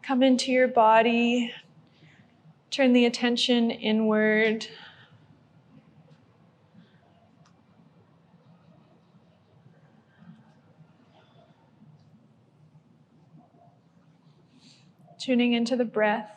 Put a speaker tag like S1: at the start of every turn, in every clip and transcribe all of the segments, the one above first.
S1: Come into your body. Turn the attention inward. Tuning into the breath.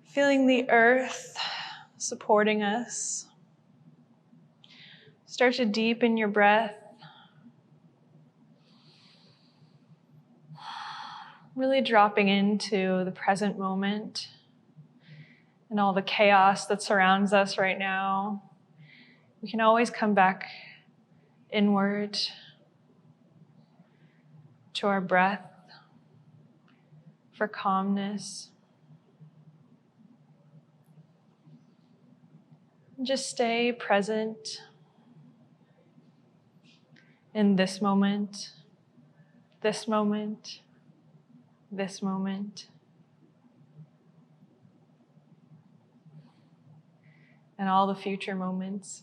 S1: Feeling the earth supporting us. Start to deepen your breath. Really dropping into the present moment and all the chaos that surrounds us right now. We can always come back inward to our breath for calmness. Just stay present in this moment, this moment, this moment, and all the future moments.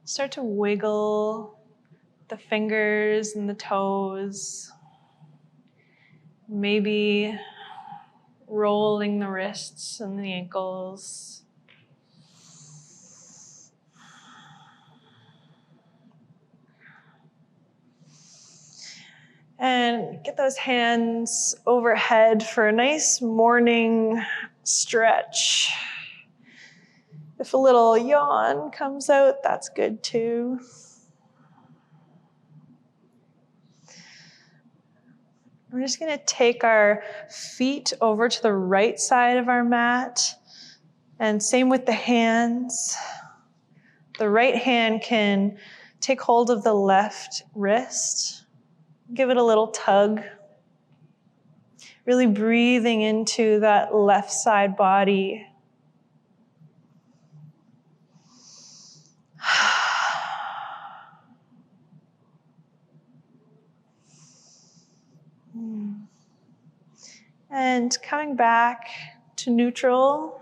S1: Start to wiggle the fingers and the toes. Maybe rolling the wrists and the ankles. And get those hands overhead for a nice morning stretch. If a little yawn comes out, that's good too. We're just going to take our feet over to the right side of our mat. And same with the hands. The right hand can take hold of the left wrist. Give it a little tug. Really breathing into that left side body. And coming back to neutral.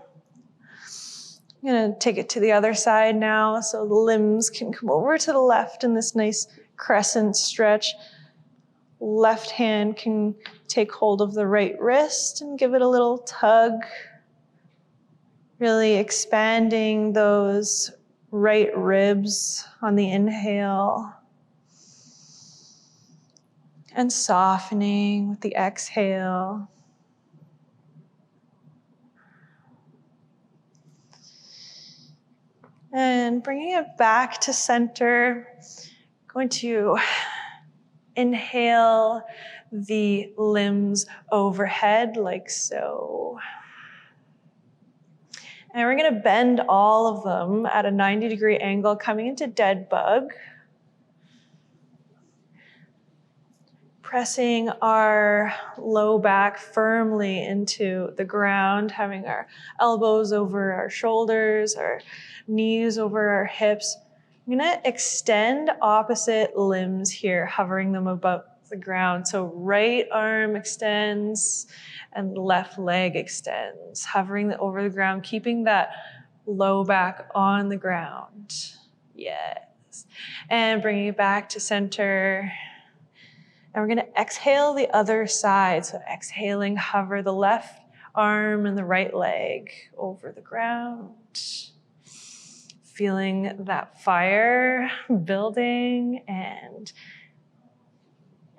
S1: I'm going to take it to the other side now so the limbs can come over to the left in this nice crescent stretch. Left hand can take hold of the right wrist and give it a little tug. Really expanding those right ribs on the inhale. And softening with the exhale. And bringing it back to center. Going to inhale the limbs overhead like so. And we're going to bend all of them at a 90-degree angle, coming into dead bug. Pressing our low back firmly into the ground, having our elbows over our shoulders, our knees over our hips. I'm going to extend opposite limbs here, hovering them above the ground. So right arm extends and left leg extends, hovering over the ground, keeping that low back on the ground. Yes. And bringing it back to center. And we're going to exhale the other side. So exhaling, hover the left arm and the right leg over the ground. Feeling that fire building and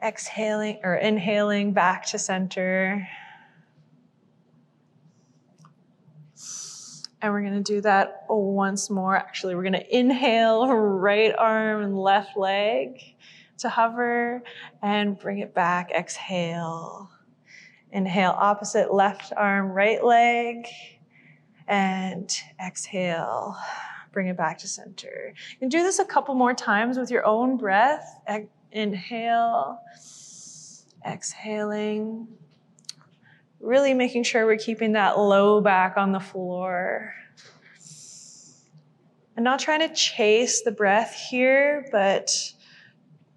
S1: exhaling or inhaling back to center. And we're going to do that once more. Actually, we're going to inhale right arm and left leg to hover and bring it back. Exhale. Inhale, opposite left arm, right leg, and exhale. Bring it back to center. You can do this a couple more times with your own breath. Inhale, exhaling. Really making sure we're keeping that low back on the floor. And not trying to chase the breath here, but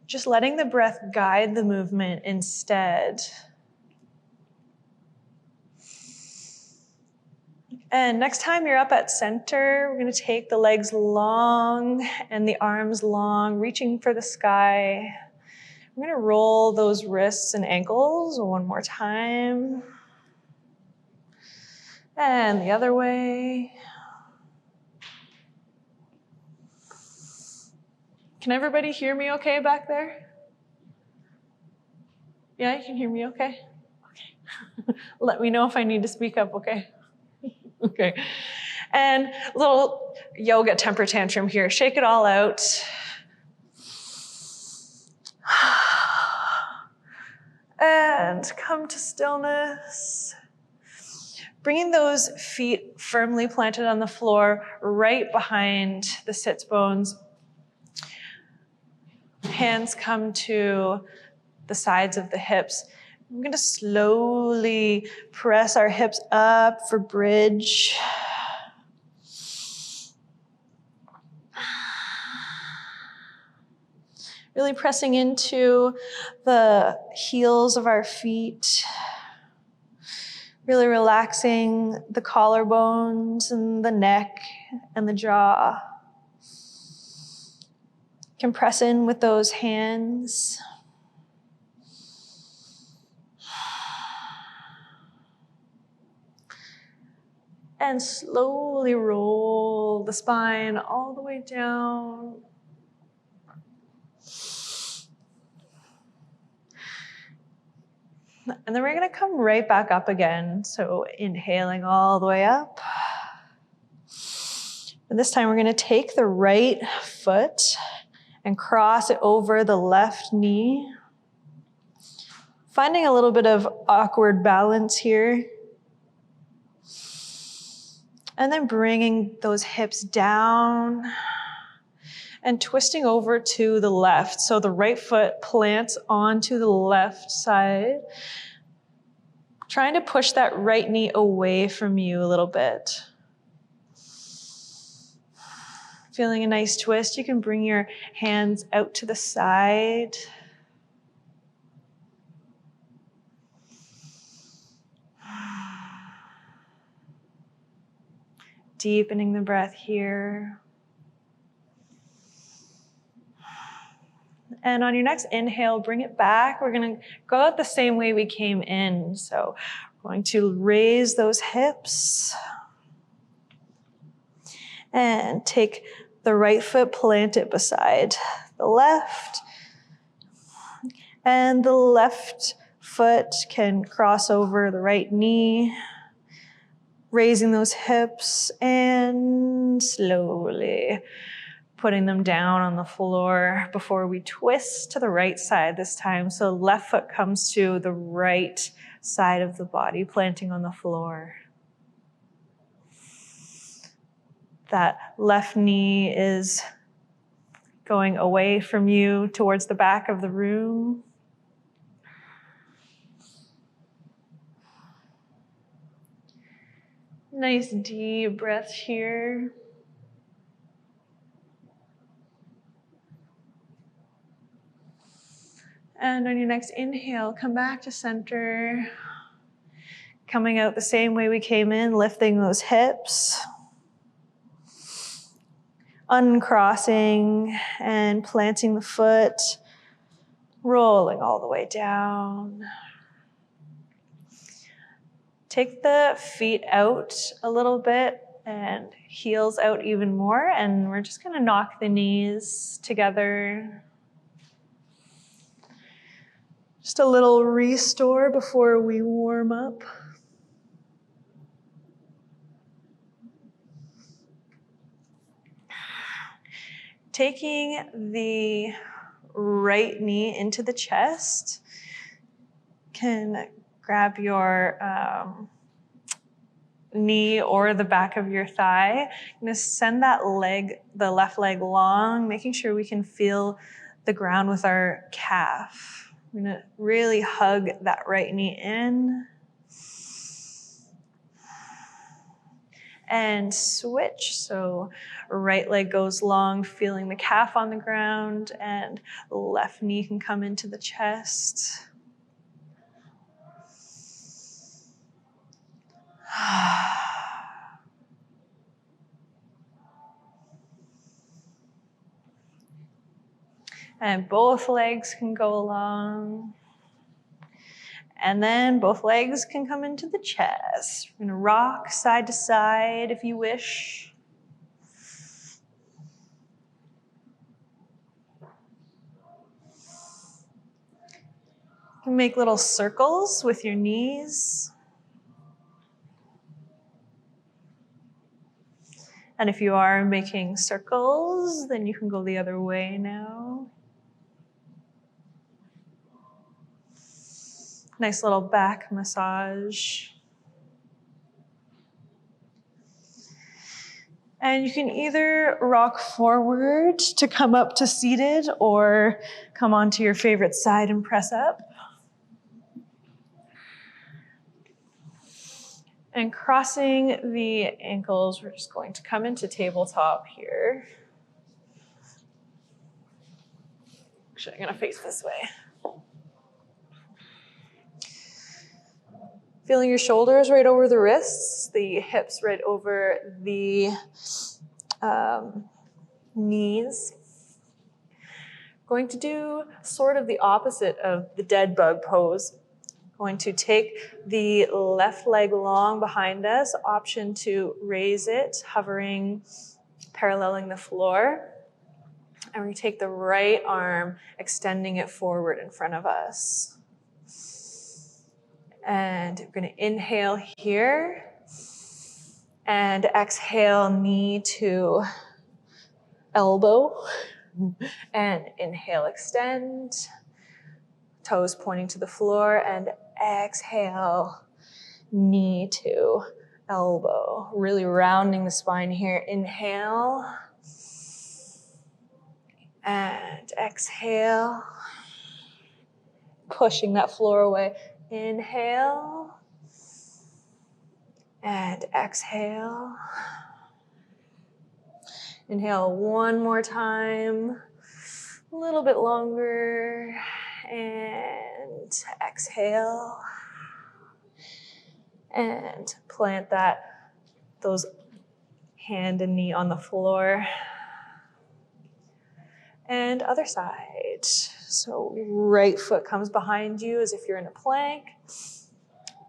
S1: just letting the breath guide the movement instead. And next time you're up at center, we're going to take the legs long and the arms long, reaching for the sky. We're going to roll those wrists and ankles one more time. And the other way. Can everybody hear me okay back there? Yeah, you can hear me okay? Okay. Let me know if I need to speak up, okay? Okay. And a little yoga temper tantrum here. Shake it all out. And come to stillness. Bringing those feet firmly planted on the floor, right behind the sits bones. Hands come to the sides of the hips. I'm going to slowly press our hips up for bridge. Really pressing into the heels of our feet. Really relaxing the collarbones and the neck and the jaw. Can press in with those hands. And slowly roll the spine all the way down. And then we're going to come right back up again. So inhaling all the way up. And this time we're going to take the right foot and cross it over the left knee. Finding a little bit of awkward balance here. And then bringing those hips down and twisting over to the left. So the right foot plants onto the left side. Trying to push that right knee away from you a little bit. Feeling a nice twist, you can bring your hands out to the side. Deepening the breath here. And on your next inhale, bring it back. We're going to go out the same way we came in. So we're going to raise those hips. And take the right foot, plant it beside the left. And the left foot can cross over the right knee. Raising those hips and slowly putting them down on the floor before we twist to the right side this time. So left foot comes to the right side of the body, planting on the floor. That left knee is going away from you towards the back of the room. Nice deep breath here. And on your next inhale, come back to center. Coming out the same way we came in, lifting those hips. Uncrossing and planting the foot. Rolling all the way down. Take the feet out a little bit and heels out even more. And we're just gonna knock the knees together. Just a little restore before we warm up. Taking the right knee into the chest, can grab your knee or the back of your thigh. I'm gonna send that leg, the left leg long, making sure we can feel the ground with our calf. I'm gonna really hug that right knee in. And switch, so right leg goes long, feeling the calf on the ground, and left knee can come into the chest. And both legs can go along. And then both legs can come into the chest. We're gonna rock side to side if you wish. You can make little circles with your knees. And if you are making circles, then you can go the other way now. Nice little back massage. And you can either rock forward to come up to seated or come onto your favorite side and press up. And crossing the ankles, we're just going to come into tabletop here. Actually, I'm gonna face this way. Feeling your shoulders right over the wrists, the hips right over the knees. Going to do sort of the opposite of the dead bug pose. Going to take the left leg long behind us, option to raise it, hovering, paralleling the floor. And we're gonna take the right arm, extending it forward in front of us. And we're gonna inhale here and exhale, knee to elbow. And inhale, extend, toes pointing to the floor, and exhale, knee to elbow. Really rounding the spine here. Inhale and exhale, pushing that floor away. Inhale and exhale. Inhale one more time, a little bit longer, and exhale. And plant those hand and knee on the floor. And other side. So right foot comes behind you as if you're in a plank.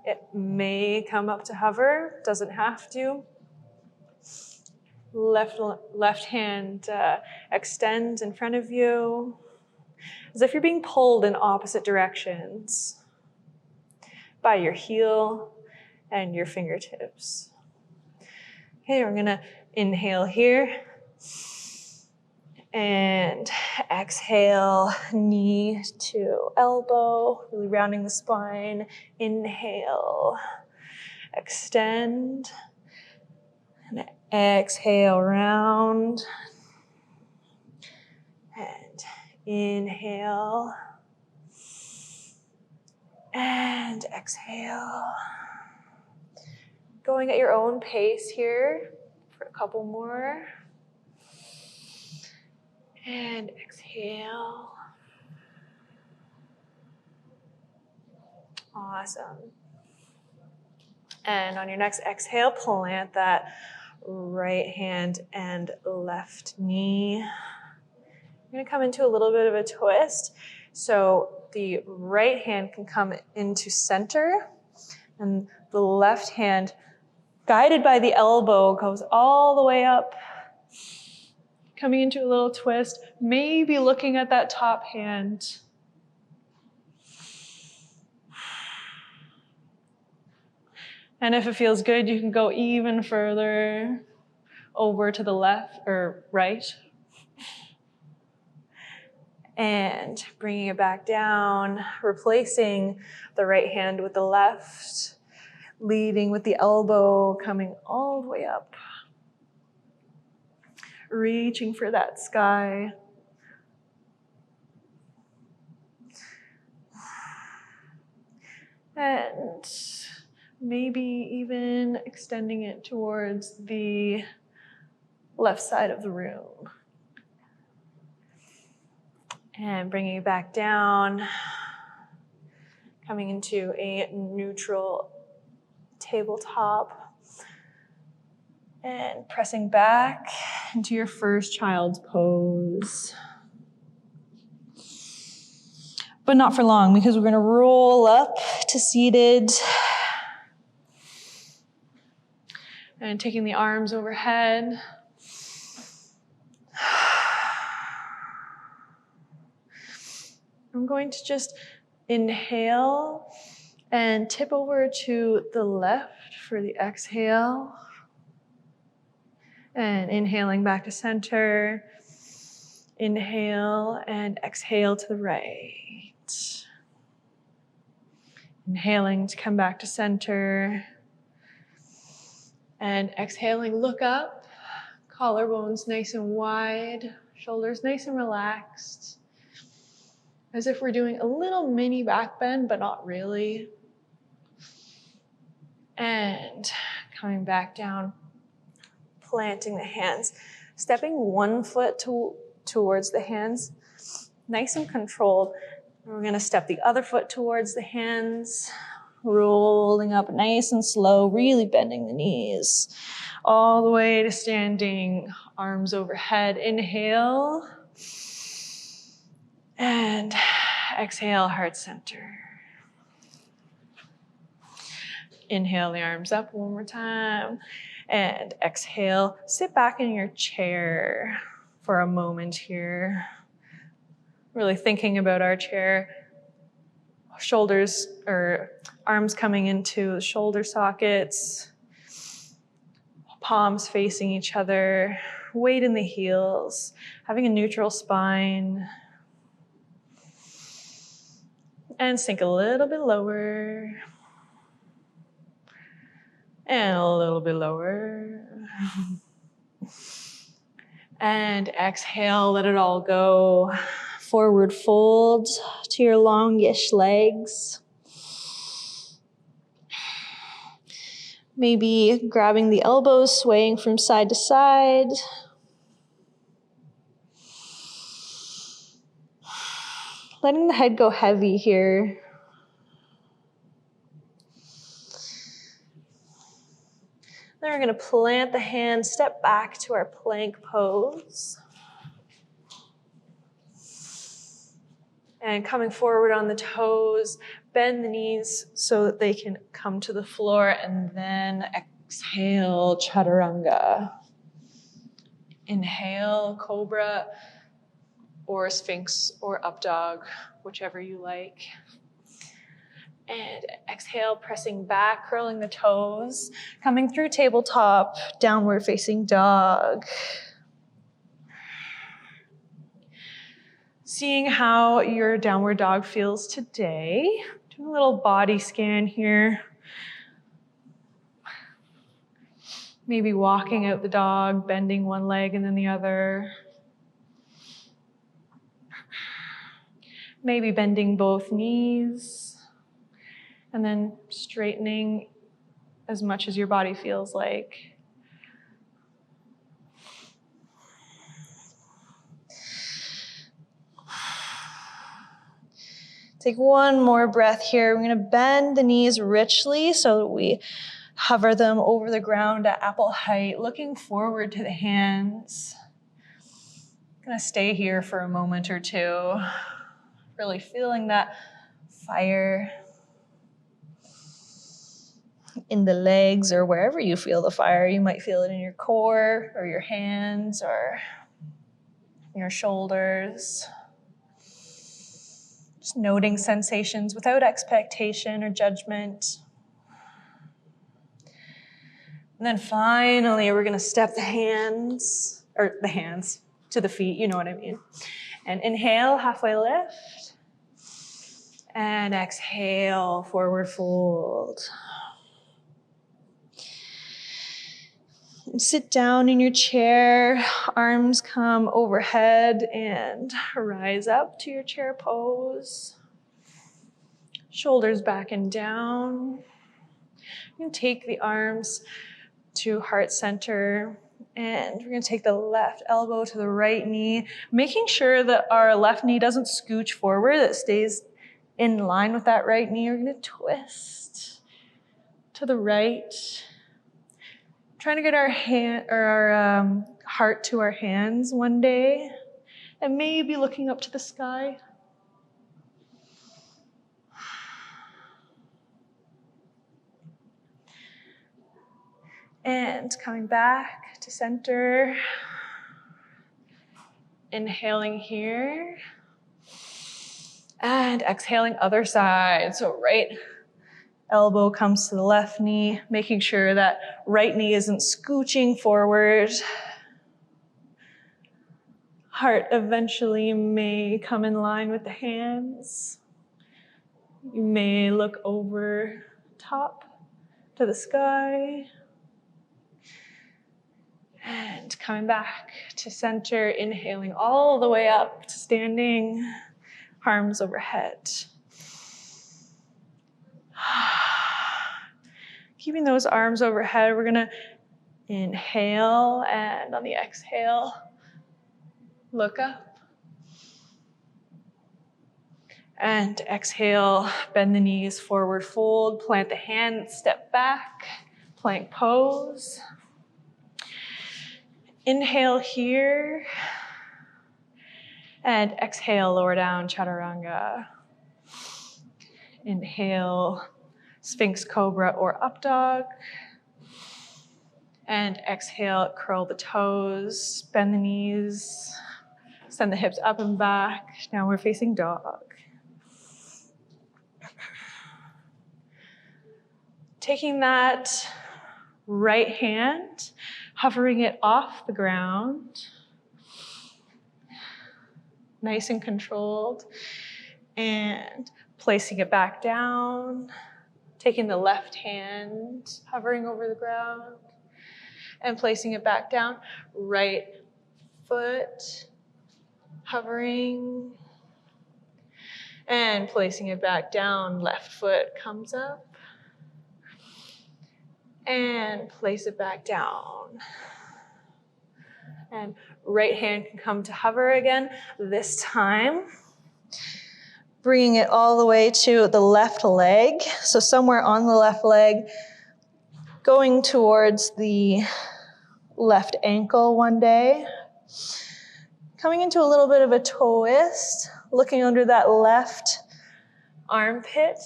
S1: It may come up to hover, doesn't have to. Left hand extends in front of you, as if you're being pulled in opposite directions by your heel and your fingertips. Okay, we're gonna inhale here. And exhale, knee to elbow, really rounding the spine. Inhale, extend, and exhale, round. And inhale, and exhale. Going at your own pace here for a couple more. And exhale. Awesome. And on your next exhale, plant that right hand and left knee. You're gonna come into a little bit of a twist. So the right hand can come into center, and the left hand, guided by the elbow, goes all the way up, coming into a little twist, maybe looking at that top hand. And if it feels good, you can go even further over to the left or right. And bringing it back down, replacing the right hand with the left, leading with the elbow, coming all the way up. Reaching for that sky. And maybe even extending it towards the left side of the room. And bringing it back down, coming into a neutral tabletop. And pressing back into your first child's pose. But not for long, because we're gonna roll up to seated. And taking the arms overhead. I'm going to just inhale and tip over to the left for the exhale. And inhaling back to center. Inhale and exhale to the right. Inhaling to come back to center. And exhaling, look up. Collarbones nice and wide. Shoulders nice and relaxed. As if we're doing a little mini back bend, but not really. And coming back down. Planting the hands. Stepping one foot towards the hands. Nice and controlled. And we're going to step the other foot towards the hands. Rolling up nice and slow, really bending the knees. All the way to standing, arms overhead. Inhale. And exhale, heart center. Inhale the arms up one more time. And exhale, sit back in your chair for a moment here. Really thinking about our chair. Shoulders or arms coming into the shoulder sockets. Palms facing each other. Weight in the heels. Having a neutral spine. And sink a little bit lower. And a little bit lower. And exhale, let it all go. Forward fold to your longish legs. Maybe grabbing the elbows, swaying from side to side. Letting the head go heavy here. Then we're going to plant the hands, step back to our plank pose. And coming forward on the toes, bend the knees so that they can come to the floor, and then exhale, chaturanga. Inhale, cobra, or sphinx, or up dog, whichever you like. And exhale, pressing back, curling the toes, coming through tabletop, downward facing dog. Seeing how your downward dog feels today. Doing a little body scan here. Maybe walking out the dog, bending one leg and then the other. Maybe bending both knees. And then straightening as much as your body feels like. Take one more breath here. We're gonna bend the knees richly so that we hover them over the ground at apple height, looking forward to the hands. Gonna stay here for a moment or two, really feeling that fire in the legs or wherever you feel the fire. You might feel it in your core or your hands or your shoulders. Just noting sensations without expectation or judgment. And then finally, we're gonna step the hands to the feet, you know what I mean. And inhale, halfway lift. And exhale, forward fold. And sit down in your chair, arms come overhead and rise up to your chair pose. Shoulders back and down. You can take the arms to heart center, and we're gonna take the left elbow to the right knee, making sure that our left knee doesn't scooch forward, that it stays in line with that right knee. We're gonna twist to the right, trying to get our heart to our hands one day, and maybe looking up to the sky. And coming back to center. Inhaling here. And exhaling other side. So right elbow comes to the left knee, making sure that right knee isn't scooching forward. Heart eventually may come in line with the hands. You may look over top to the sky. And coming back to center, inhaling all the way up to standing, arms overhead. Keeping those arms overhead, we're gonna inhale, and on the exhale, look up. And exhale, bend the knees, forward fold, plant the hands, step back, plank pose. Inhale here, and exhale, lower down, chaturanga. Inhale, Sphinx Cobra or Up Dog. And exhale, curl the toes, bend the knees, send the hips up and back. Now we're facing dog. Taking that right hand, hovering it off the ground, nice and controlled, and placing it back down, taking the left hand, hovering over the ground, and placing it back down, right foot, hovering, and placing it back down, left foot comes up, and place it back down. And right hand can come to hover again, this time bringing it all the way to the left leg. So somewhere on the left leg, going towards the left ankle one day. Coming into a little bit of a twist, looking under that left armpit.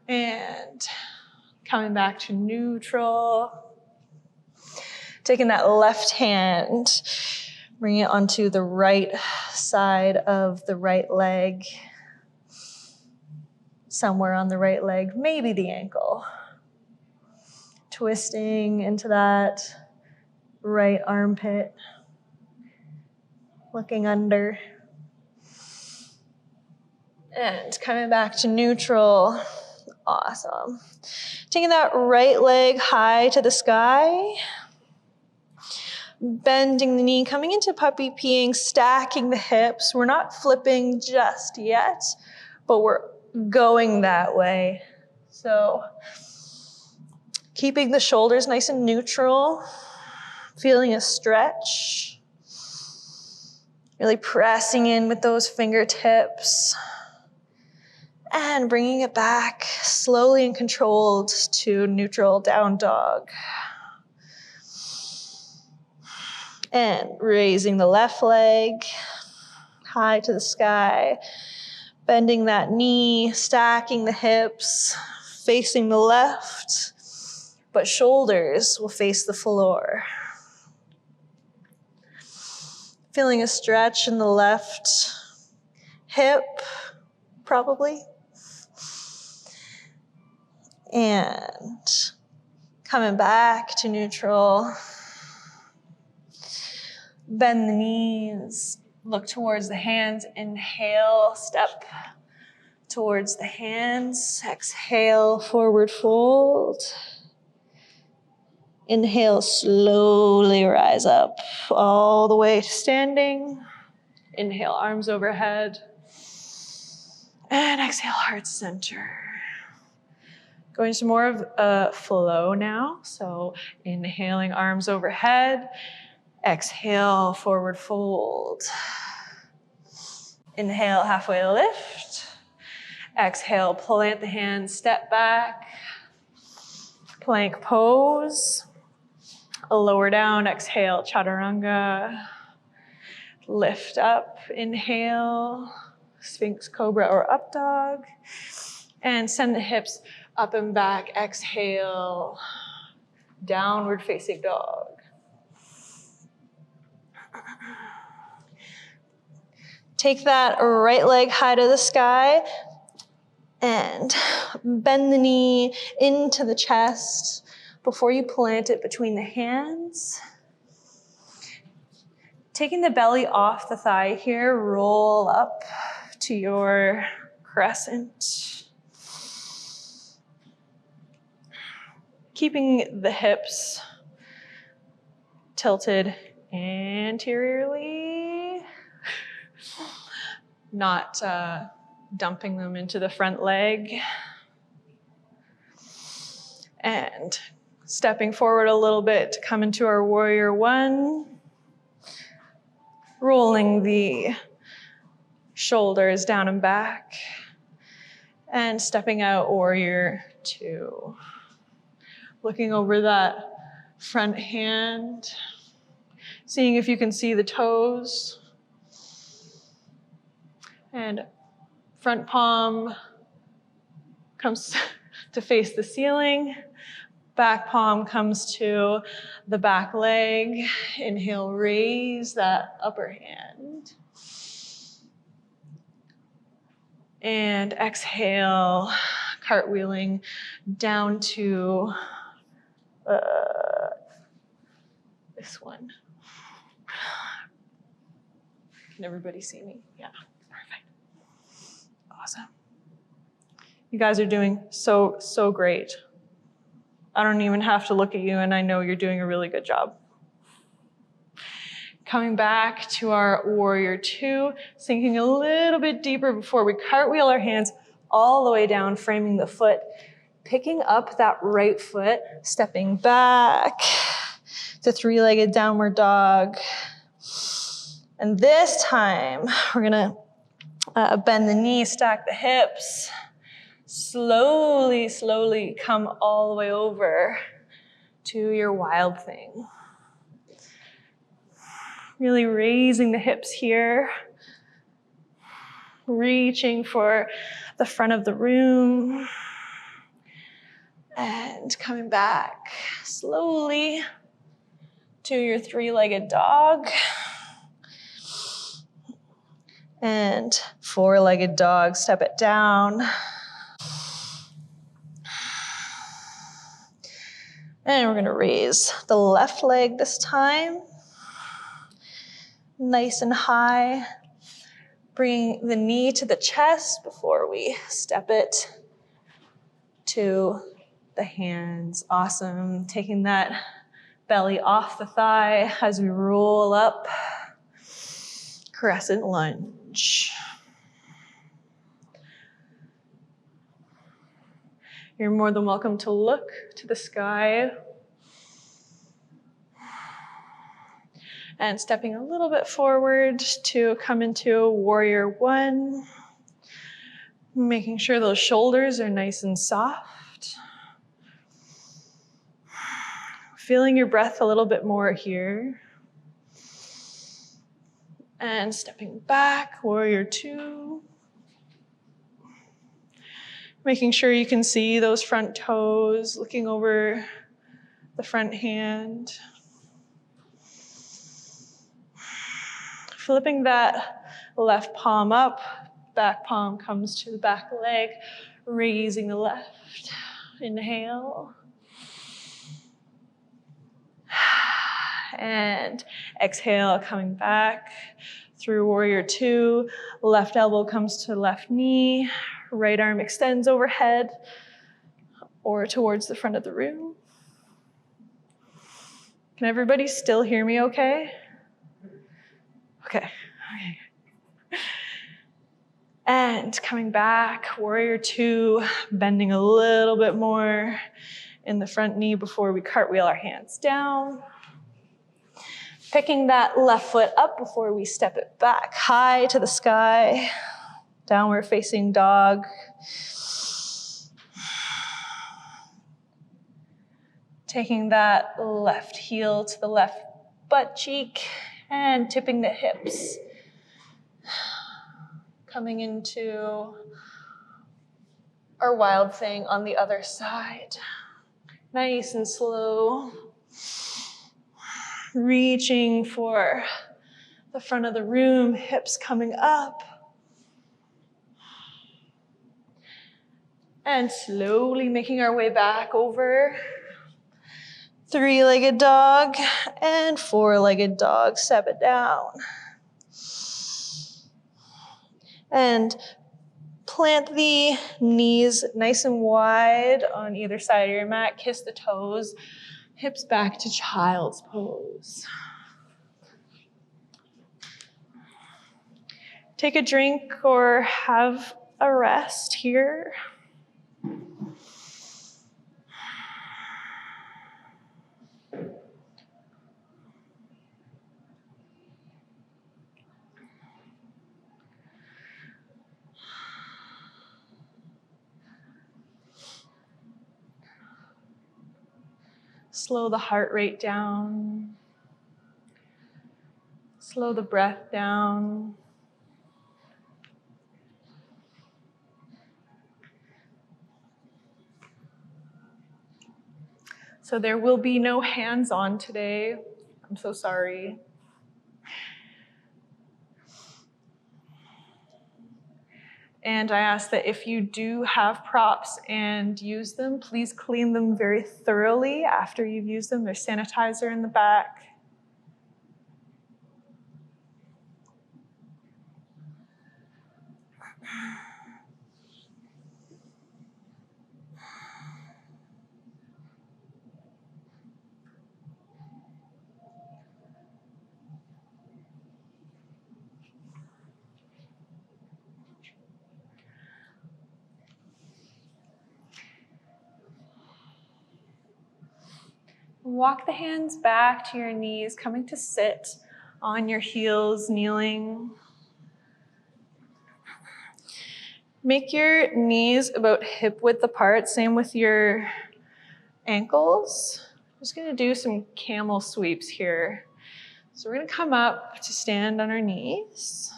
S1: And coming back to neutral. Taking that left hand, bring it onto the right side of the right leg. Somewhere on the right leg, maybe the ankle. Twisting into that right armpit. Looking under. And coming back to neutral. Awesome. Taking that right leg high to the sky. Bending the knee, coming into puppy peeing, stacking the hips. We're not flipping just yet, but we're going that way. So keeping the shoulders nice and neutral, feeling a stretch. Really pressing in with those fingertips and bringing it back slowly and controlled to neutral down dog. And raising the left leg high to the sky, bending that knee, stacking the hips, facing the left, but shoulders will face the floor. Feeling a stretch in the left hip, probably. And coming back to neutral. Bend the knees, look towards the hands, inhale, step towards the hands, exhale, forward fold. Inhale, slowly rise up all the way to standing. Inhale, arms overhead. And exhale, heart center. Going to more of a flow now. So inhaling, arms overhead. Exhale, forward fold. Inhale, halfway lift. Exhale, plant the hands, step back. Plank pose. Lower down, exhale, chaturanga. Lift up, inhale, Sphinx Cobra or up dog. And send the hips up and back, exhale, downward facing dog. Take that right leg high to the sky and bend the knee into the chest before you plant it between the hands. Taking the belly off the thigh here, roll up to your crescent. Keeping the hips tilted anteriorly. Not dumping them into the front leg. And stepping forward a little bit to come into our warrior one. Rolling the shoulders down and back. And stepping out, warrior two. Looking over that front hand. Seeing if you can see the toes. And front palm comes to face the ceiling. Back palm comes to the back leg. Inhale, raise that upper hand. And exhale, cartwheeling down to this one. Can everybody see me? Yeah. Awesome. You guys are doing so great. I don't even have to look at you and I know you're doing a really good job. Coming back to our warrior two, sinking a little bit deeper before we cartwheel our hands all the way down, framing the foot, picking up that right foot, stepping back to three-legged downward dog. And this time we're gonna bend the knee, stack the hips. Slowly, slowly come all the way over to your wild thing. Really raising the hips here. Reaching for the front of the room. And coming back slowly to your three-legged dog. And four-legged dog, step it down. And we're gonna raise the left leg this time. Nice and high. Bring the knee to the chest before we step it to the hands. Awesome. Taking that belly off the thigh as we roll up. Crescent lunge. You're more than welcome to look to the sky. And stepping a little bit forward to come into warrior one. Making sure those shoulders are nice and soft. Feeling your breath a little bit more here. And stepping back, warrior two. Making sure you can see those front toes, looking over the front hand. Flipping that left palm up, back palm comes to the back leg, raising the left. Inhale. And exhale, coming back through warrior two. Left elbow comes to left knee. Right arm extends overhead or towards the front of the room. Can everybody still hear me okay? Okay. And coming back, warrior two, bending a little bit more in the front knee before we cartwheel our hands down. Picking that left foot up before we step it back high to the sky. Downward facing dog. Taking that left heel to the left butt cheek and tipping the hips. Coming into our wild thing on the other side. Nice and slow. Reaching for the front of the room, hips coming up. And slowly making our way back over. Three-legged dog and four-legged dog. Step it down. And plant the knees nice and wide on either side of your mat. Kiss the toes. Hips back to child's pose. Take a drink or have a rest here. Slow the heart rate down. Slow the breath down. So there will be no hands-on today. I'm so sorry. And I ask that if you do have props and use them, please clean them very thoroughly after you've used them. There's sanitizer in the back. Walk the hands back to your knees, coming to sit on your heels, kneeling. Make your knees about hip width apart, same with your ankles. I'm just gonna do some camel sweeps here. So we're gonna come up to stand on our knees.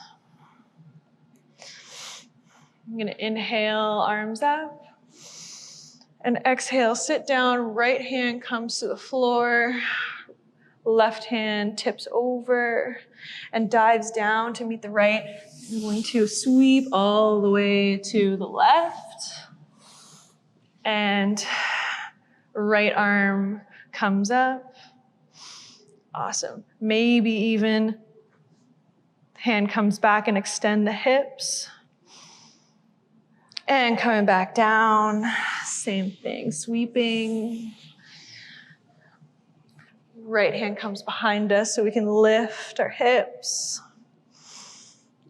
S1: I'm gonna inhale, arms up. And exhale, sit down, right hand comes to the floor, left hand tips over and dives down to meet the right. I'm going to sweep all the way to the left. And right arm comes up. Awesome. Maybe even hand comes back and extend the hips. And coming back down, same thing, sweeping. Right hand comes behind us so we can lift our hips.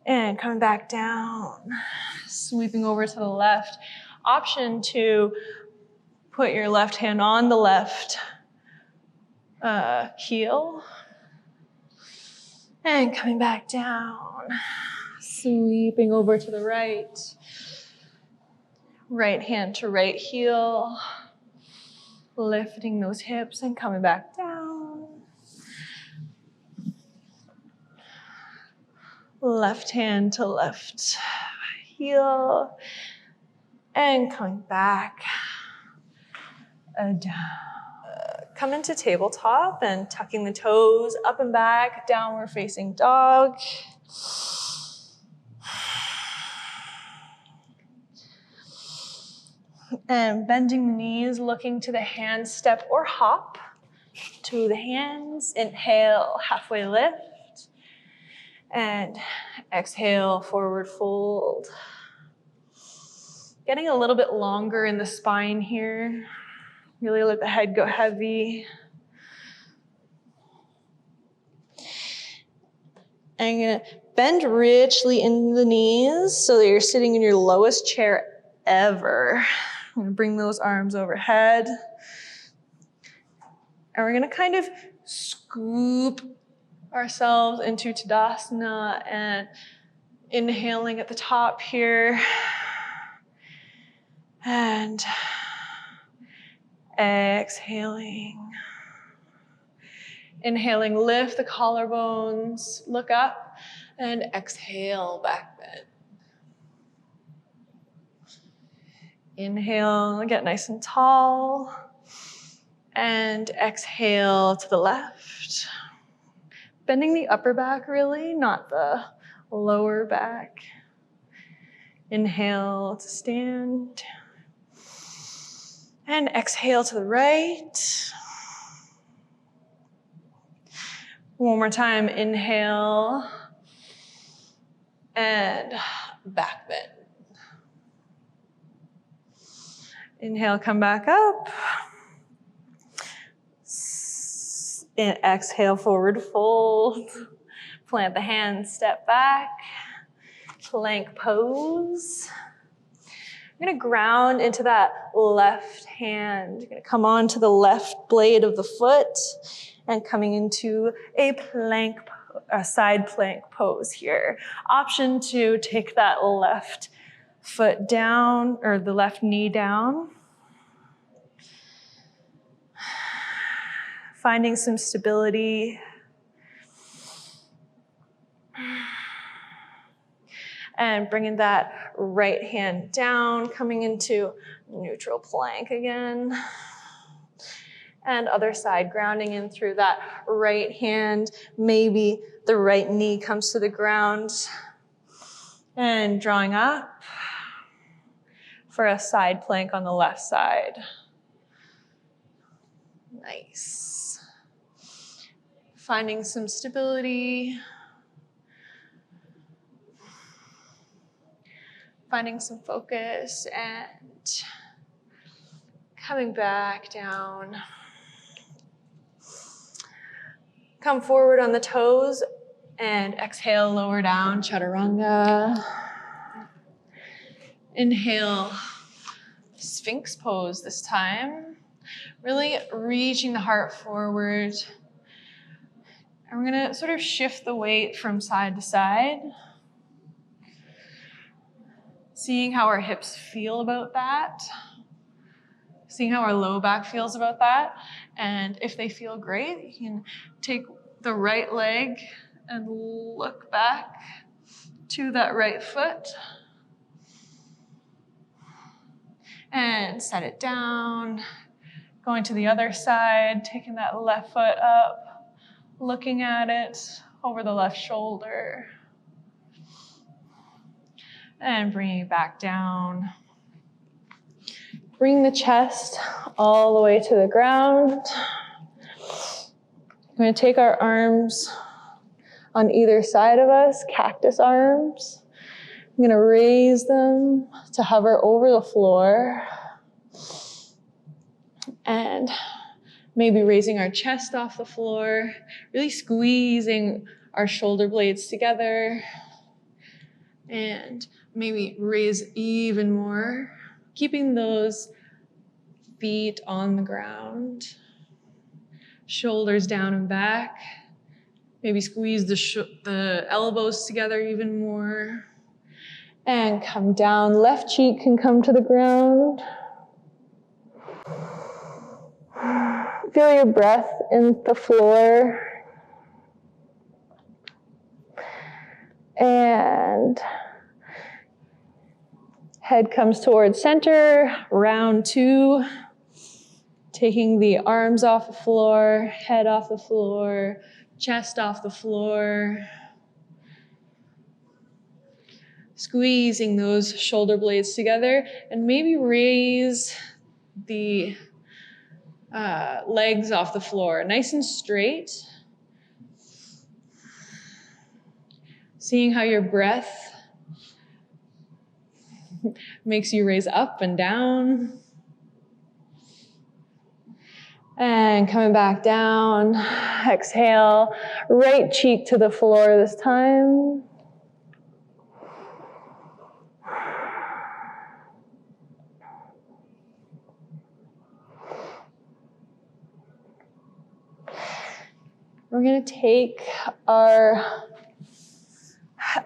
S1: And coming back down, sweeping over to the left. Option to put your left hand on the left heel. And coming back down, sweeping over to the right. Right hand to right heel. Lifting those hips and coming back down. Left hand to left heel. And coming back down. Come into tabletop and tucking the toes up and back, downward facing dog. And bending the knees, looking to the hand step or hop to the hands. Inhale, halfway lift. And exhale, forward fold. Getting a little bit longer in the spine here. Really let the head go heavy. And you're gonna bend richly in the knees so that you're sitting in your lowest chair ever. I'm gonna bring those arms overhead. And we're gonna kind of scoop ourselves into Tadasana and inhaling at the top here. And exhaling. Inhaling, lift the collarbones, look up, and exhale, back bend. Inhale, get nice and tall, and exhale to the left. Bending the upper back really, not the lower back. Inhale to stand. And exhale to the right. One more time, inhale. And back bend. Inhale, come back up. And exhale, forward fold. Plant the hands, step back. Plank pose. I'm gonna ground into that left hand. You're gonna come onto the left blade of the foot and coming into a side plank pose here. Option to take that left foot down or the left knee down. Finding some stability. And bringing that right hand down, coming into neutral plank again. And other side, grounding in through that right hand. Maybe the right knee comes to the ground. And drawing up for a side plank on the left side. Nice. Finding some stability. Finding some focus and coming back down. Come forward on the toes and exhale, lower down, chaturanga. Inhale, Sphinx pose this time. Really reaching the heart forward. And we're gonna sort of shift the weight from side to side. Seeing how our hips feel about that. Seeing how our low back feels about that. And if they feel great, you can take the right leg and look back to that right foot. And set it down. Going to the other side, taking that left foot up, looking at it over the left shoulder. And bringing it back down. Bring the chest all the way to the ground. We're going to take our arms on either side of us, cactus arms. I'm going to raise them to hover over the floor. And maybe raising our chest off the floor, really squeezing our shoulder blades together. And maybe raise even more, keeping those feet on the ground, shoulders down and back. Maybe squeeze the elbows together even more. And come down. Left cheek can come to the ground. Feel your breath in the floor. And head comes towards center. Round 2. Taking the arms off the floor, head off the floor, chest off the floor. Squeezing those shoulder blades together, and maybe raise the legs off the floor, nice and straight. Seeing how your breath makes you raise up and down. And coming back down, exhale, right cheek to the floor this time. We're going to take our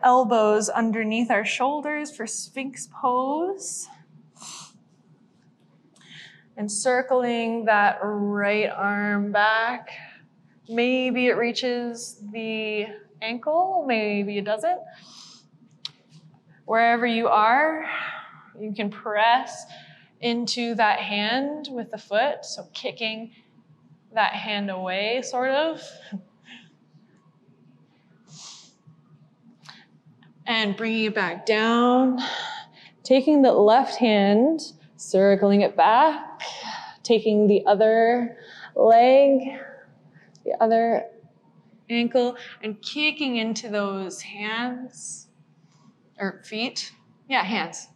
S1: elbows underneath our shoulders for Sphinx pose. And circling that right arm back. Maybe it reaches the ankle, maybe it doesn't. Wherever you are, you can press into that hand with the foot, so kicking that hand away, sort of. And bringing it back down. Taking the left hand, circling it back. Taking the other leg, the other ankle, and kicking into those hands, or feet. Yeah, hands.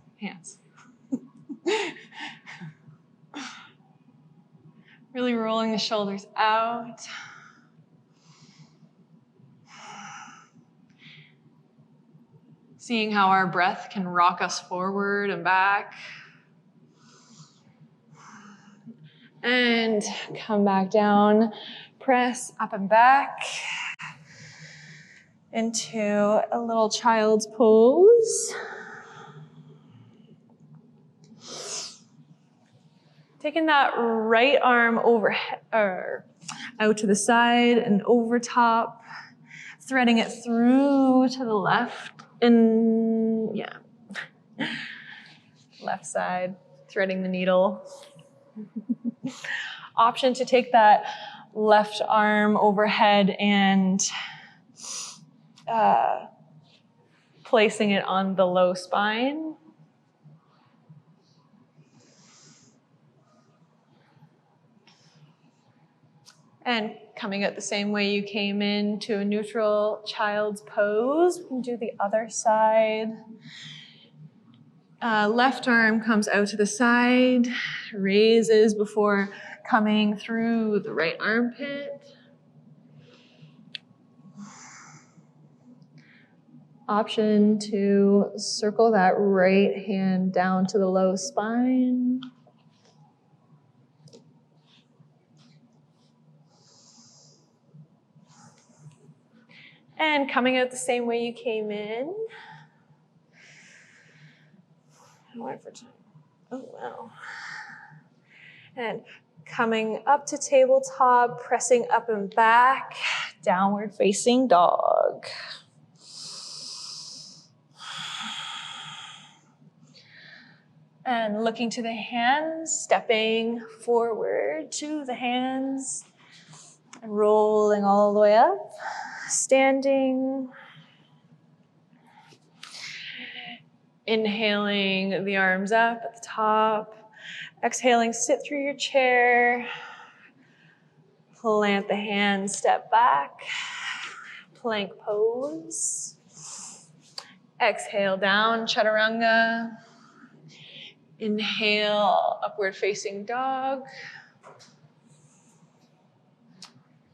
S1: Really rolling the shoulders out. Seeing how our breath can rock us forward and back. And come back down. Press up and back into a little child's pose. Taking that right arm overhead, or out to the side and over top, threading it through to the left, and yeah, left side, threading the needle. Option to take that left arm overhead and placing it on the low spine. And coming out the same way you came in to a neutral child's pose. We can do the other side. Left arm comes out to the side, raises before coming through the right armpit. Option to circle that right hand down to the low spine. And coming out the same way you came in. Oh, wow. And coming up to tabletop, pressing up and back, downward facing dog. And looking to the hands, stepping forward to the hands, and rolling all the way up, standing. Inhaling the arms up at the top. Exhaling, sit through your chair. Plant the hands, step back. Plank pose. Exhale down, chaturanga. Inhale, upward facing dog.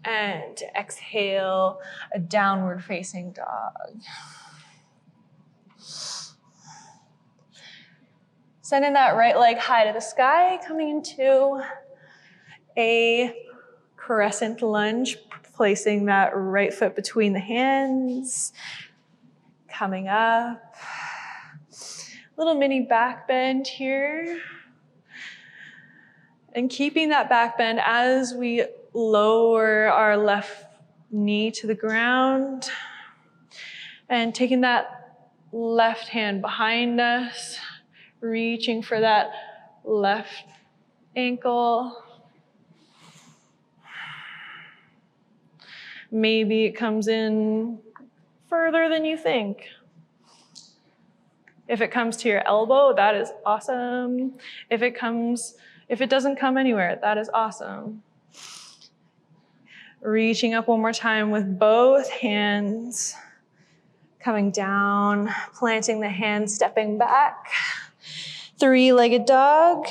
S1: And exhale, a downward facing dog. Sending that right leg high to the sky, coming into a crescent lunge, placing that right foot between the hands, coming up. Little mini back bend here. And keeping that back bend as we lower our left knee to the ground. And taking that left hand behind us, reaching for that left ankle. Maybe it comes in further than you think. If it comes to your elbow, that is awesome. If it doesn't come anywhere, that is awesome. Reaching up one more time with both hands. Coming down, planting the hand, stepping back. Three-legged dog.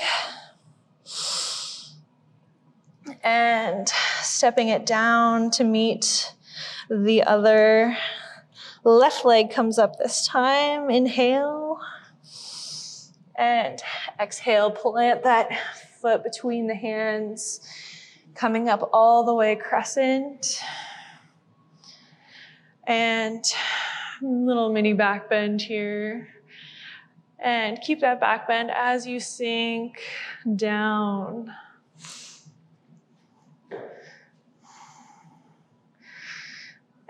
S1: And stepping it down to meet the other left leg comes up this time. Inhale. And exhale, plant that foot between the hands. Coming up all the way crescent. And little mini back bend here. And keep that back bend as you sink down.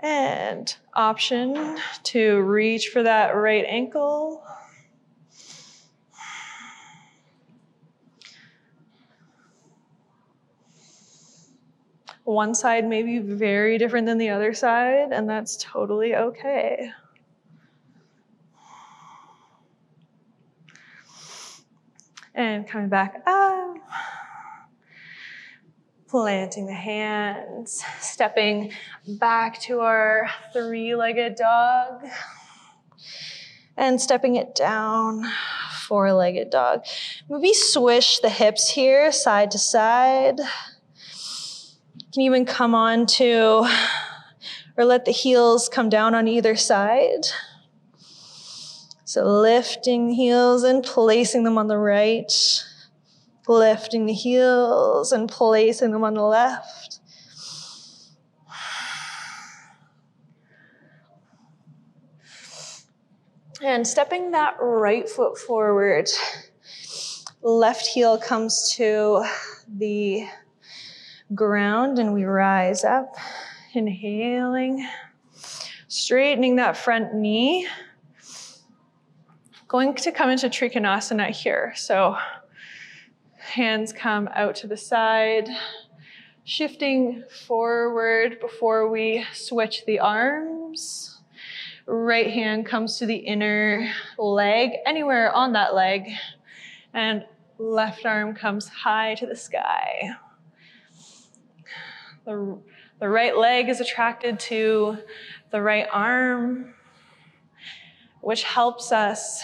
S1: And option to reach for that right ankle. One side may be very different than the other side, and that's totally okay. And coming back up. Planting the hands, stepping back to our three-legged dog. And stepping it down, four-legged dog. Maybe swish the hips here, side to side. You can even come on to, or let the heels come down on either side. So lifting the heels and placing them on the right. Lifting the heels and placing them on the left. And stepping that right foot forward. Left heel comes to the ground and we rise up. Inhaling. Straightening that front knee. Going to come into Trikonasana here. So hands come out to the side, shifting forward before we switch the arms. Right hand comes to the inner leg, anywhere on that leg, and left arm comes high to the sky. The right leg is attracted to the right arm, which helps us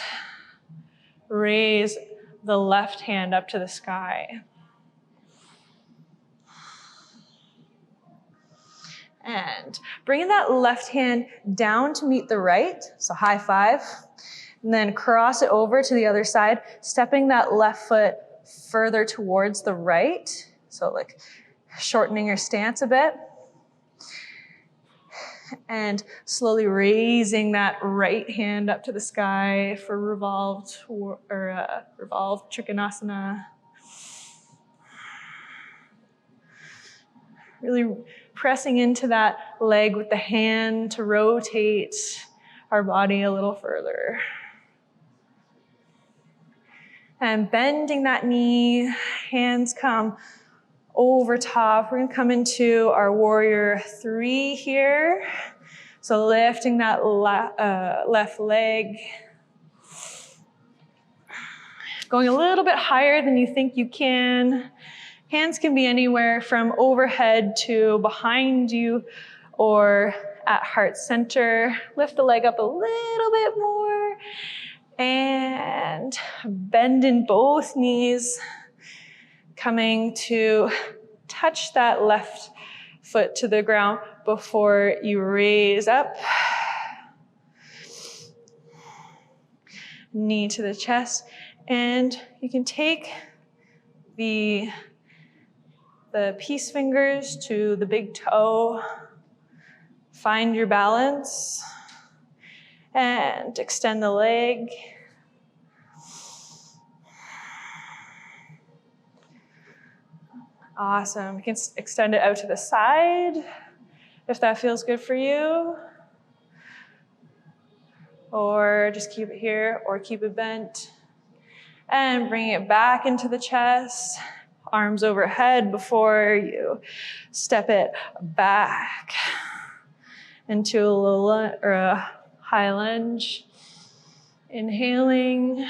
S1: raise the left hand up to the sky. And bringing that left hand down to meet the right, so high five, and then cross it over to the other side, stepping that left foot further towards the right, so like shortening your stance a bit. And slowly raising that right hand up to the sky for revolved Trikonasana. Really pressing into that leg with the hand to rotate our body a little further. And bending that knee, hands come over top. We're gonna come into our warrior three here. So lifting that left leg. Going a little bit higher than you think you can. Hands can be anywhere from overhead to behind you or at heart center. Lift the leg up a little bit more. And bend in both knees. Coming to touch that left foot to the ground before you raise up. Knee to the chest. And you can take the the peace fingers to the big toe. Find your balance and extend the leg. Awesome. You can extend it out to the side if that feels good for you. Or just keep it here or keep it bent. And bring it back into the chest. Arms overhead before you step it back into a low or a high lunge. Inhaling.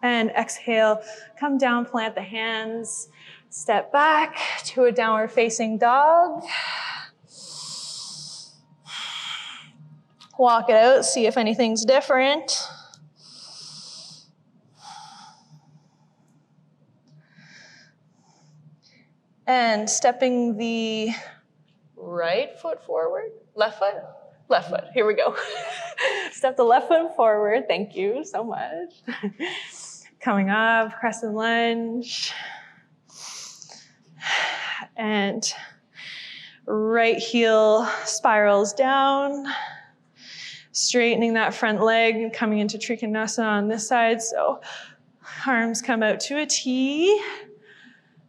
S1: And exhale, come down, plant the hands, step back to a downward facing dog. Walk it out, see if anything's different. And stepping the right foot forward, left foot, here we go. Step the left foot forward, thank you so much. Coming up, crescent lunge. And right heel spirals down. Straightening that front leg and coming into Trikonasana on this side. So arms come out to a T.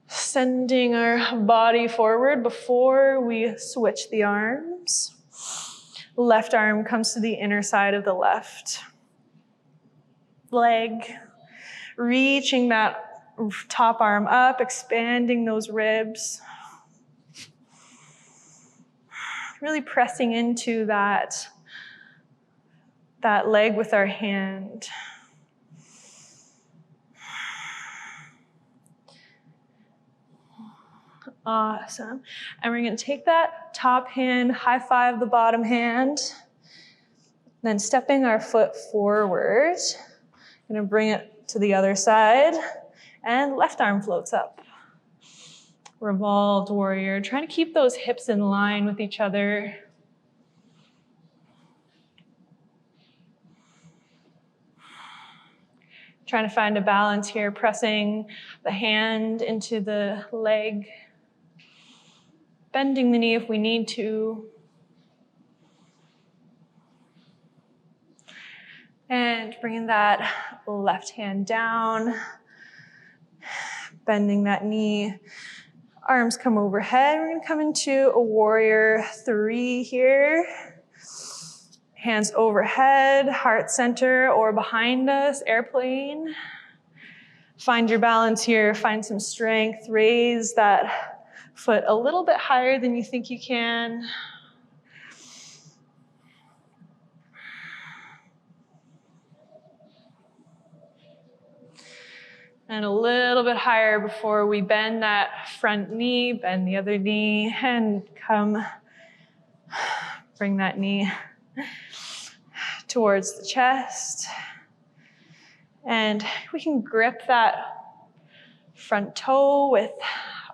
S1: Sending our body forward before we switch the arms. Left arm comes to the inner side of the left leg. Reaching that top arm up, expanding those ribs. Really pressing into that leg with our hand. Awesome. And we're going to take that top hand, high five the bottom hand, then stepping our foot forward. Going to bring it to the other side, and left arm floats up. Revolved warrior, trying to keep those hips in line with each other. Trying to find a balance here, pressing the hand into the leg. Bending the knee if we need to. And bringing that left hand down. Bending that knee. Arms come overhead. We're going to come into a warrior 3 here. Hands overhead, heart center or behind us, airplane. Find your balance here, find some strength. Raise that foot a little bit higher than you think you can. And a little bit higher before we bend that front knee, bend the other knee, and come, bring that knee towards the chest. And we can grip that front toe with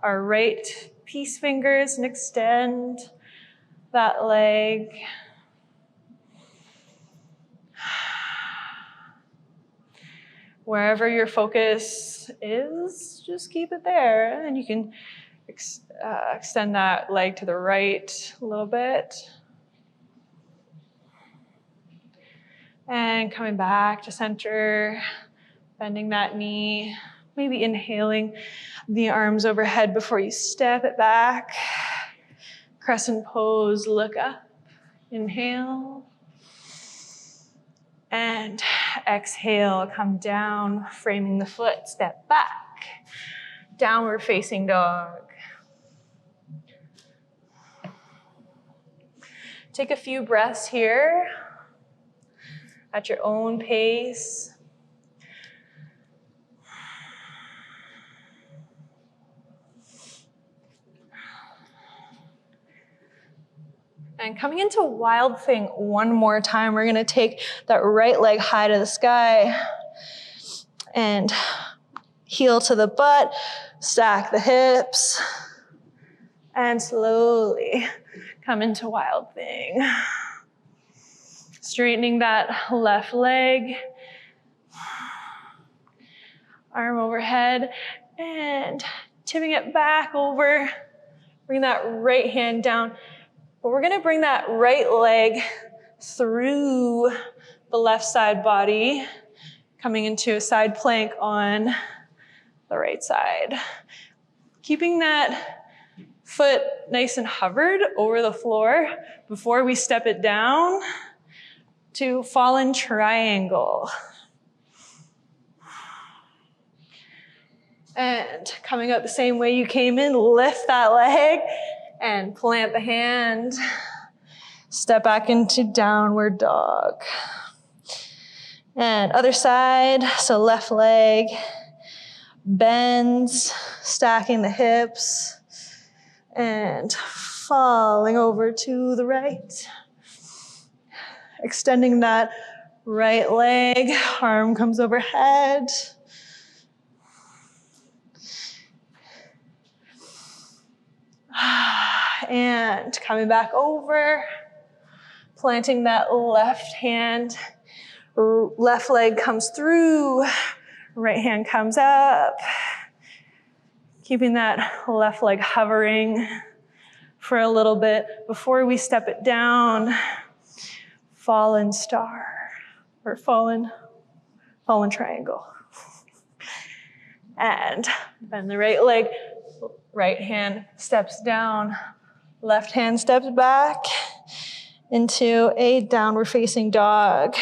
S1: our right peace fingers and extend that leg. Wherever your focus is, just keep it there. And you can extend that leg to the right a little bit. And coming back to center, bending that knee, maybe inhaling the arms overhead before you step it back. Crescent pose, look up, inhale. And exhale, come down, framing the foot, step back. Downward facing dog. Take a few breaths here at your own pace. And coming into Wild Thing one more time, we're gonna take that right leg high to the sky and heel to the butt, stack the hips, and slowly come into Wild Thing. Straightening that left leg, arm overhead, And tipping it back over. Bring that right hand down. But we're gonna bring that right leg through the left side body, coming into a side plank on the right side. Keeping that foot nice and hovered over the floor before we step it down to fallen triangle. And coming up the same way you came in, lift that leg and plant the hand. Step back into downward dog. And other side, so left leg bends, stacking the hips, and falling over to the right. Extending that right leg, arm comes overhead. And coming back over, planting that left hand, left leg comes through, right hand comes up. Keeping that left leg hovering for a little bit before we step it down. Fallen star, or fallen triangle. And bend the right leg, right hand steps down, left hand steps back into a downward facing dog.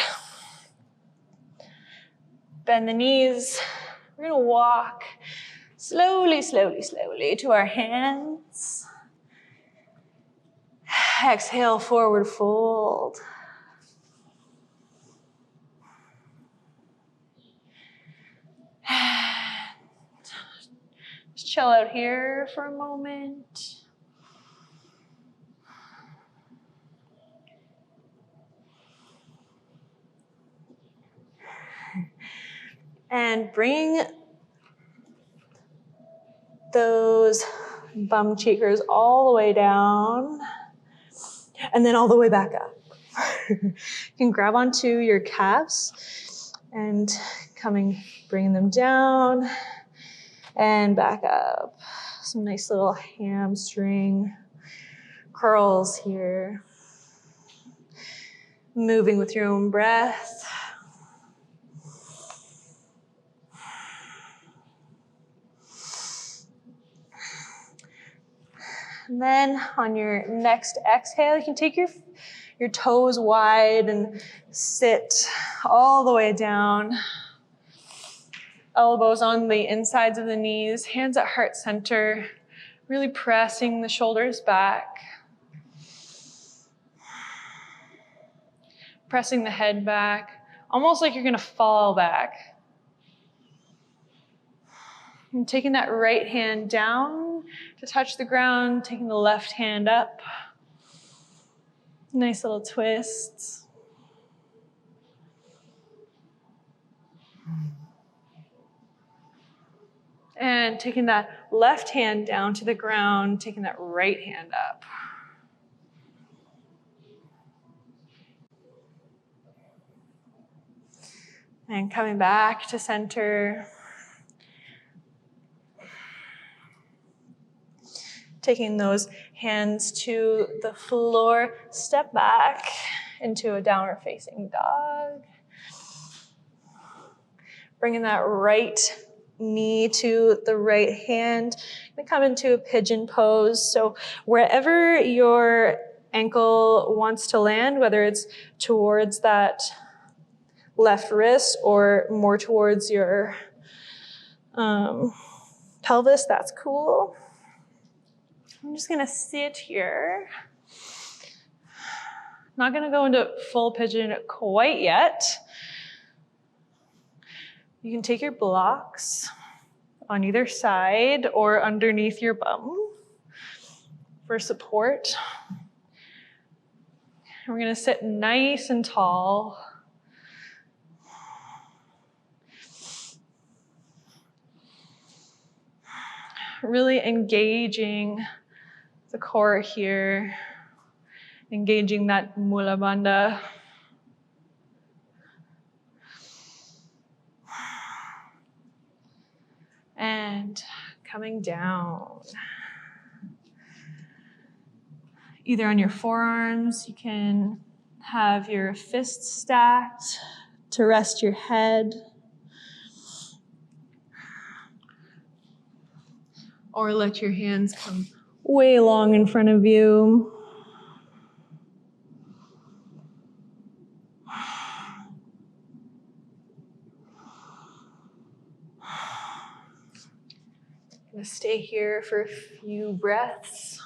S1: Bend the knees. We're gonna walk slowly, slowly, slowly to our hands. Exhale, forward fold. Just chill out here for a moment. And bring those bum cheekers all the way down and then all the way back up. You can grab onto your calves and bringing them down and back up. Some nice little hamstring curls here. Moving with your own breath. And then on your next exhale, you can take your toes wide and sit all the way down. Elbows on the insides of the knees, hands at heart center, really pressing the shoulders back. Pressing the head back, almost like you're gonna fall back. And taking that right hand down to touch the ground, taking the left hand up. Nice little twists. And taking that left hand down to the ground, taking that right hand up. And coming back to center. Taking those hands to the floor, step back into a downward facing dog. Bringing that right knee to the right hand. Gonna come into a pigeon pose. So wherever your ankle wants to land, whether it's towards that left wrist or more towards your pelvis, that's cool. I'm just gonna sit here. Not gonna go into full pigeon quite yet. You can take your blocks on either side or underneath your bum for support. And we're gonna sit nice and tall. Really engaging the core here, engaging that mula bandha. And coming down. Either on your forearms, you can have your fists stacked to rest your head. Or let your hands come way long in front of you. I'm gonna stay here for a few breaths.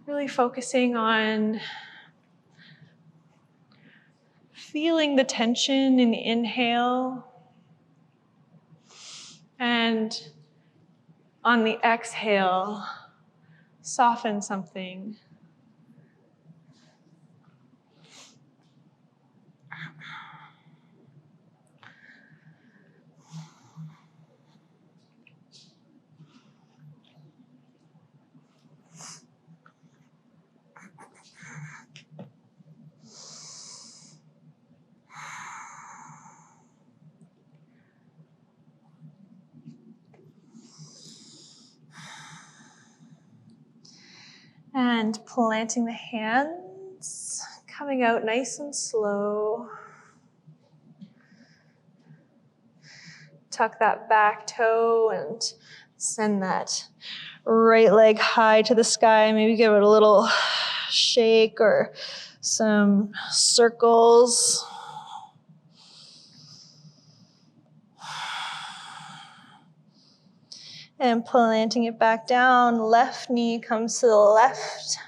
S1: Really focusing on feeling the tension in the inhale, and on the exhale, soften something. And planting the hands, coming out nice and slow. Tuck that back toe and send that right leg high to the sky. Maybe give it a little shake or some circles. And planting it back down, left knee comes to the left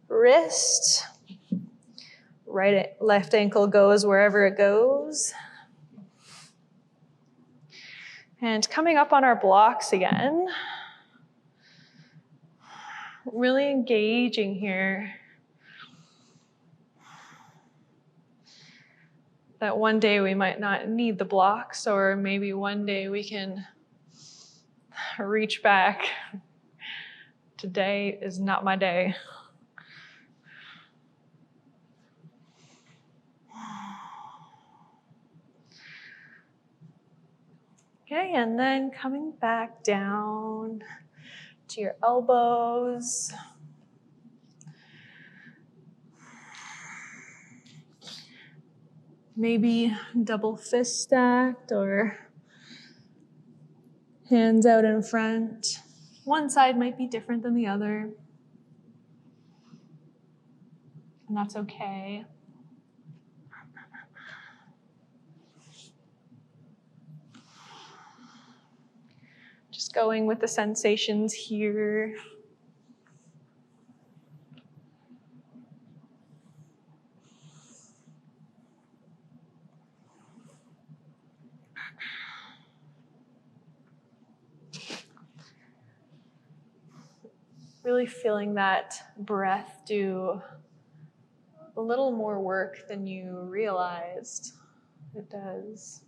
S1: wrist. Left ankle goes wherever it goes. And coming up on our blocks again. Really engaging here. That one day we might not need the blocks, or maybe one day we can reach back. Today is not my day. Okay, and then coming back down to your elbows. Maybe double fist stacked or hands out in front. One side might be different than the other, and that's okay. Just going with the sensations here. Really feeling that breath do a little more work than you realized it does.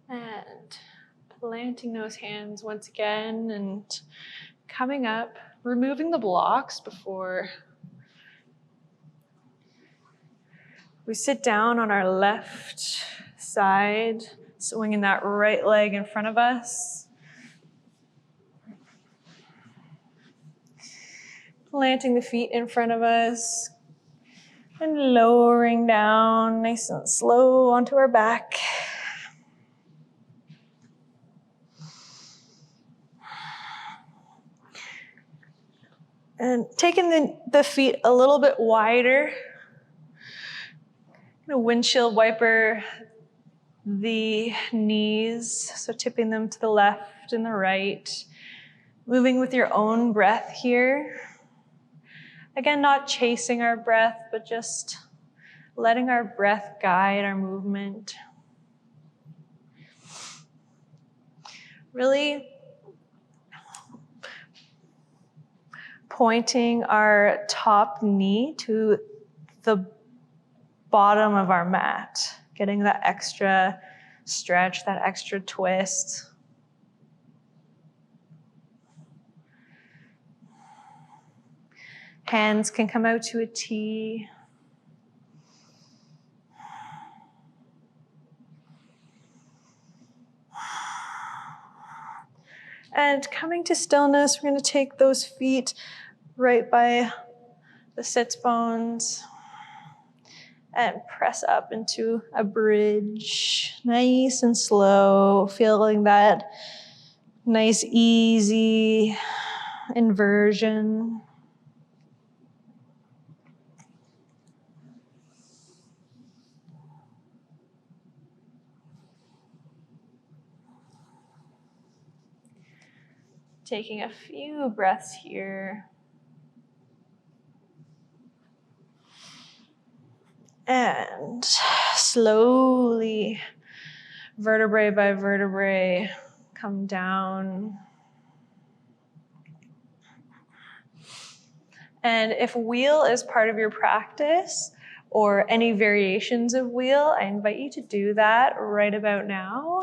S1: And planting those hands once again and coming up, removing the blocks before we sit down on our left side, swinging that right leg in front of us. Planting the feet in front of us and lowering down nice and slow onto our back. And taking the feet a little bit wider. Windshield wiper the knees, so tipping them to the left and the right. Moving with your own breath here. Again, not chasing our breath, but just letting our breath guide our movement. Really pointing our top knee to the bottom of our mat, getting that extra stretch, that extra twist. Hands can come out to a T. And coming to stillness, we're going to take those feet right by the sits bones and press up into a bridge, nice and slow, feeling that nice, easy inversion. Taking a few breaths here. And slowly, vertebrae by vertebrae, come down. And if wheel is part of your practice, or any variations of wheel, I invite you to do that right about now.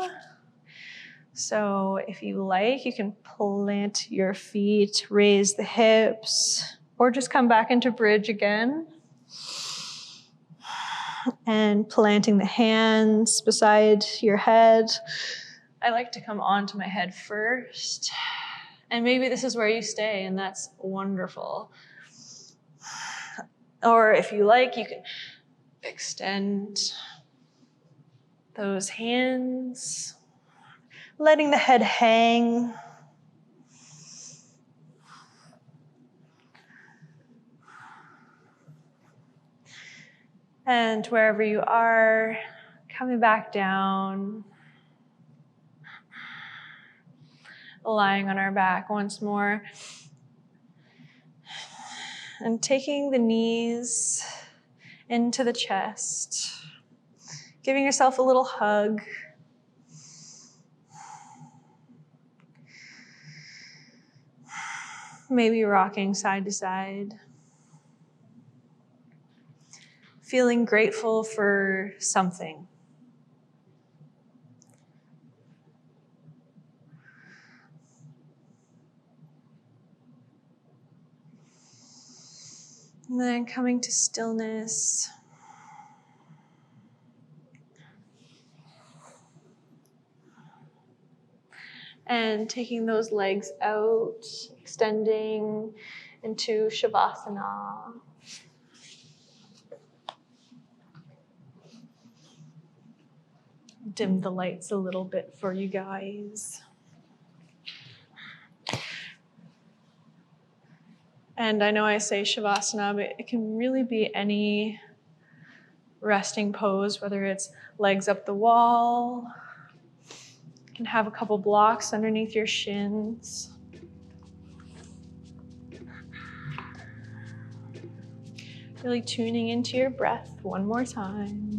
S1: So if you like, you can plant your feet, raise the hips, or just come back into bridge again. And planting the hands beside your head. I like to come onto my head first. And maybe this is where you stay, and that's wonderful. Or if you like, you can extend those hands, letting the head hang. And wherever you are, coming back down, lying on our back once more, and taking the knees into the chest, giving yourself a little hug. Maybe rocking side to side. Feeling grateful for something. And then coming to stillness. And taking those legs out, extending into Shavasana. Dim the lights a little bit for you guys. And I know I say Shavasana, but it can really be any resting pose, whether it's legs up the wall. You can have a couple blocks underneath your shins. Really tuning into your breath one more time.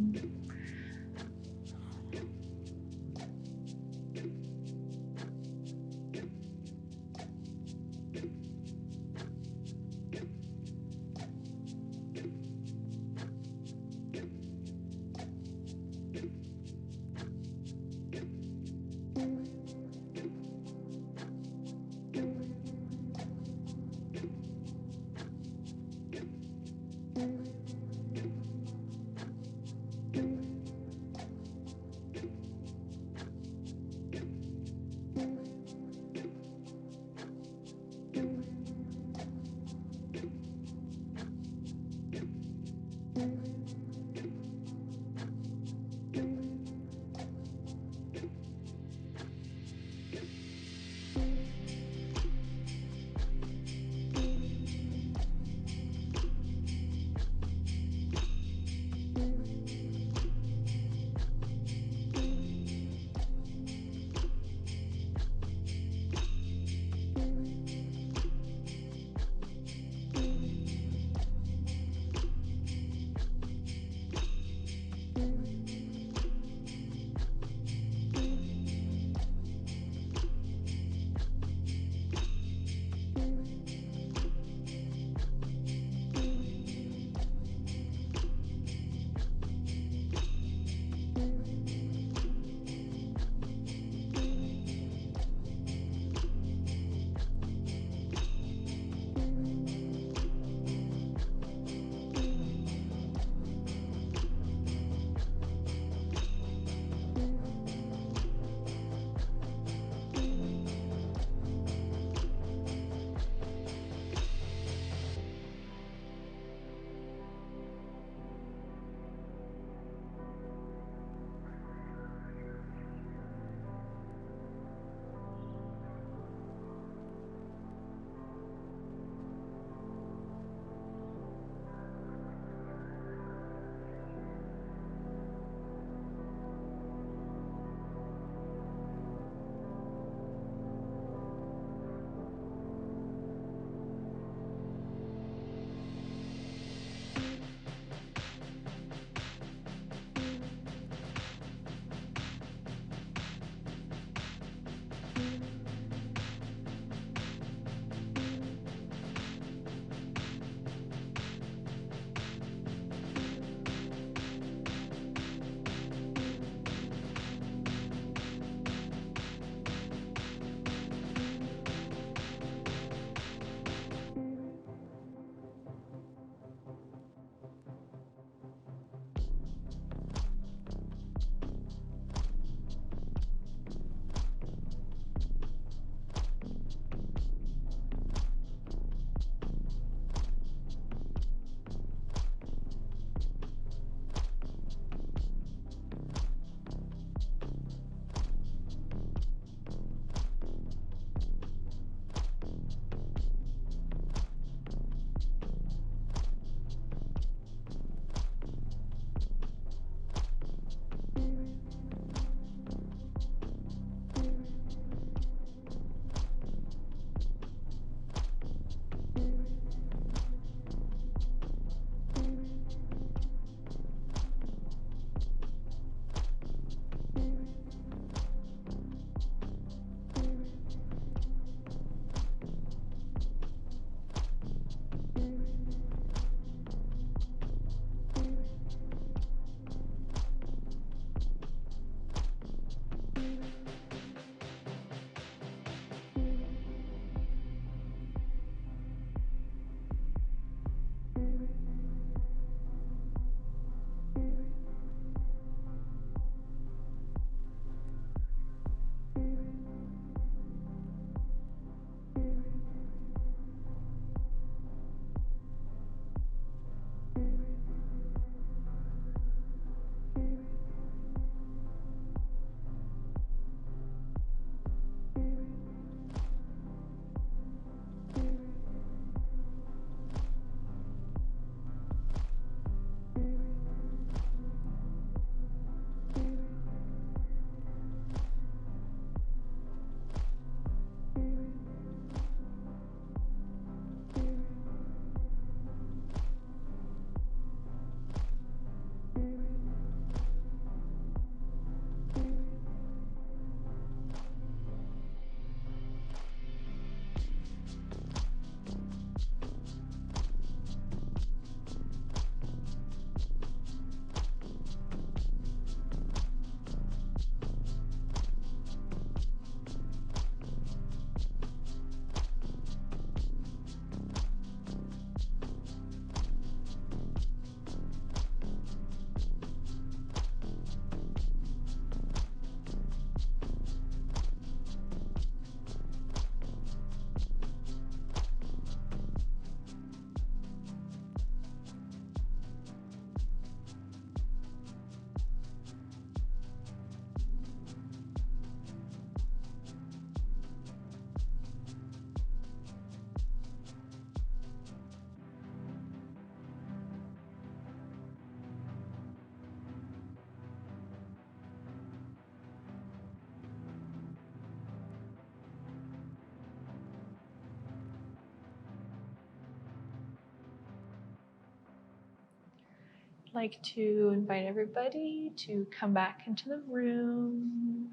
S1: like to invite everybody to come back into the room.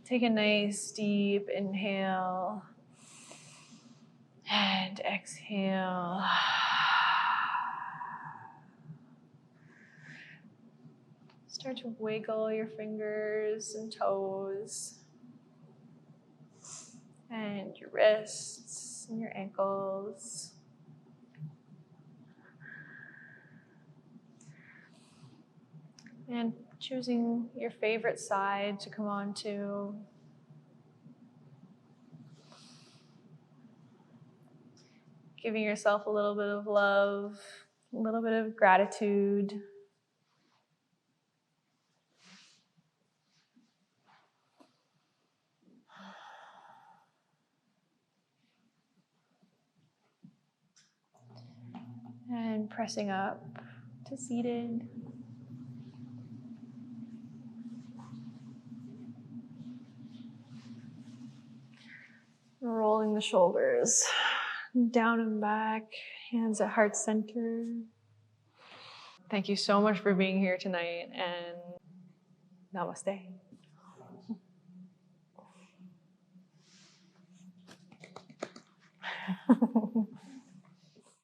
S1: Take a nice deep inhale and exhale. Start to wiggle your fingers and toes and your wrists and your ankles. And choosing your favorite side to come on to. Giving yourself a little bit of love, a little bit of gratitude. And pressing up to seated. Rolling the shoulders down and back, hands at heart center. Thank you so much for being here tonight, and namaste.